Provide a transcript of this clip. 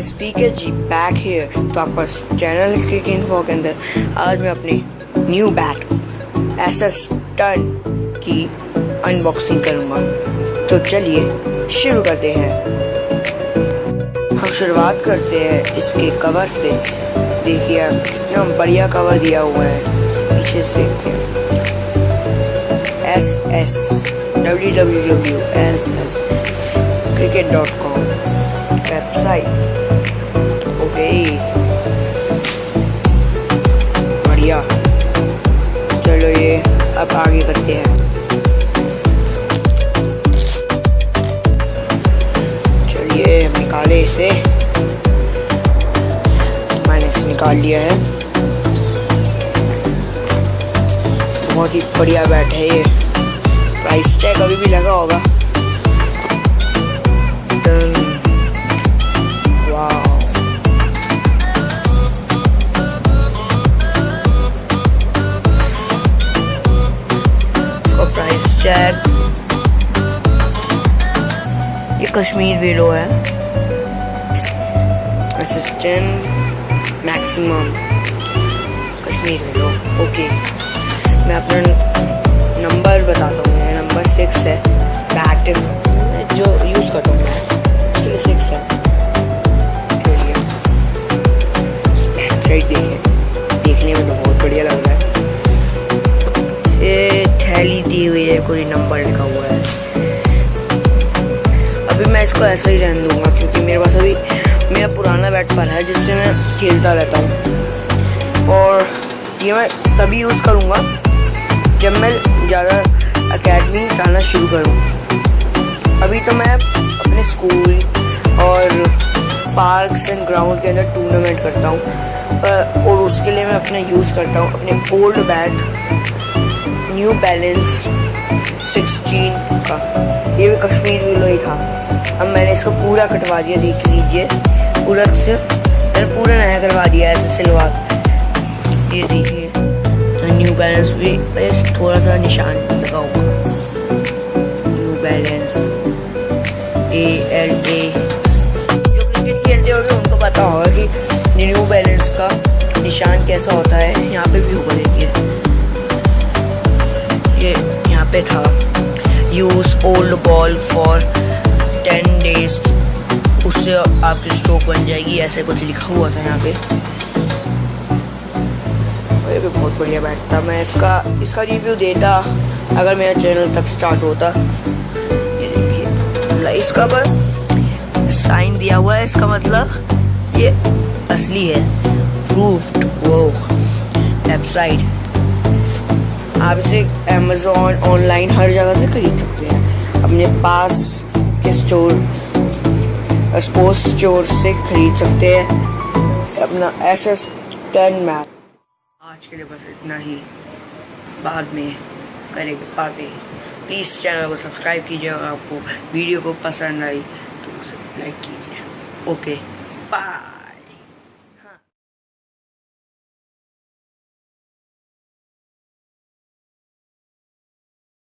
Guys, PK ji back here. तो आपका channel cricket info के अंदर आज मैं अपनी न्यू बैट एसएस टर्न की अनबॉक्सिंग करूंगा। तो चलिए शुरू करते हैं। हम शुरुआत करते हैं इसके कवर से। देखिए कितना बढ़िया कवर दिया हुआ है। पीछे से SS www.sscricket.com वेबसाइट। ओके, बढ़िया। चलो ये अब आगे करते हैं। चलिए हम निकाले इसे। मैंने इसे निकाल लिया है। बहुत ही बढ़िया बैट है ये। प्राइस टैग अभी भी लगा होगा। वाह, इसका प्राइस टैग, ये कश्मीर वेलो है। असिस्टेंट मैक्सिमम कश्मीर वेलो। ओके, मैं अपना नंबर बताता हूँ। मेरा नंबर 6 है। बैट जो यूज़ करता हूँ मैं उसके लिए 6 है। बैक साइड देखिए, देखने में तो बहुत बढ़िया लग रहा है। ये थैली दी हुई है, कोई नंबर लिखा हुआ है। अभी मैं इसको ऐसा ही रहने दूंगा क्योंकि मेरे पास अभी मेरा पुराना बैट पर है जिससे मैं खेलता रहता हूँ। और ये मैं तभी यूज़ करूँगा जब मैं ज़्यादा एकेडमी जाना शुरू करूँ। अभी तो मैं अपने स्कूल और पार्क्स एंड ग्राउंड के अंदर टूर्नामेंट करता हूँ और उसके लिए मैं अपना यूज़ करता हूँ अपने ओल्ड बैट न्यू बैलेंस 16 का। ये भी कश्मीर वेलो ही था। अब मैंने इसको पूरा कटवा दिया। देख लीजिए, पूरा से मैंने पूरा नया करवा दिया ऐसे सिलवा। ये देखिए न्यू बैलेंस भी थोड़ा सा निशान लगा हुआ। New balance ALA। जो क्रिकेट खेलते होंगे उनको पता होगा कि न्यू बैलेंस का निशान कैसा होता है। यहाँ पे भी होगा, देखिए ये यहाँ पे था। Use old ball for 10 days, उससे आपकी स्ट्रोक बन जाएगी, ऐसे कुछ लिखा हुआ था यहाँ पे। ये भी बहुत बढ़िया बैट था। मैं इसका रिव्यू देता अगर मेरा चैनल तक स्टार्ट होता। ये देखिए इसका पर साइन दिया हुआ है, इसका मतलब ये असली है, प्रूफ्ड। वो वेबसाइट, आप इसे अमेज़न ऑनलाइन हर जगह से खरीद सकते हैं। अपने पास के स्पोर्ट्स स्टोर से खरीद सकते हैं अपना एसएस टर्न मैच। आज के लिए बस इतना ही, बाद में करेंगे बातें। प्लीज़ चैनल को सब्सक्राइब कीजिए। अगर आपको वीडियो को पसंद आई तो उसे लाइक कीजिए। Okay, bye.